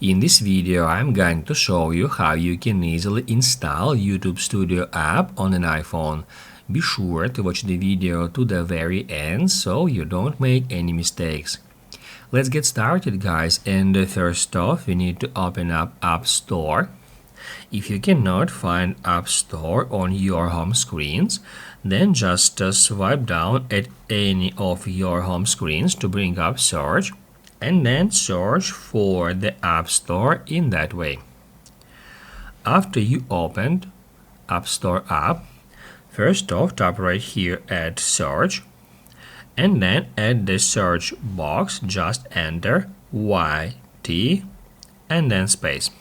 In this video, I'm going to show you how you can easily install YouTube Studio app on an iPhone. Be sure to watch the video to the very end so you don't make any mistakes. Let's get started, guys, and first off we need to open up App Store. If you cannot find App Store on your home screens, then just swipe down at any of your home screens to bring up search, and then search for the App Store in that way. After you opened App Store app, first off tap right here at search, and then at the search box just enter YT and then space.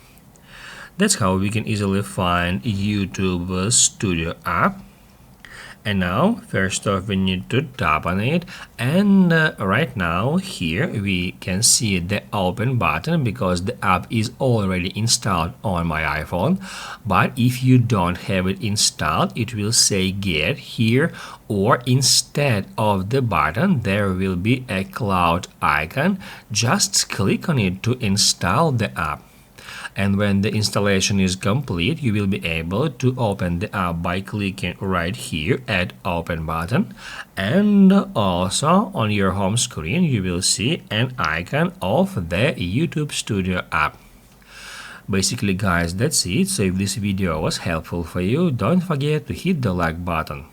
That's how we can easily find YouTube Studio app. And now first off we need to tap on it, and right now here we can see the open button because the app is already installed on my iPhone. But if you don't have it installed, it will say get here, or instead of the button there will be a cloud icon. Just click on it to install the app. And when the installation is complete, you will be able to open the app by clicking right here at open button, and also on your home screen you will see an icon of the YouTube Studio app. Basically, guys, that's it. So if this video was helpful for you, don't forget to hit the like button.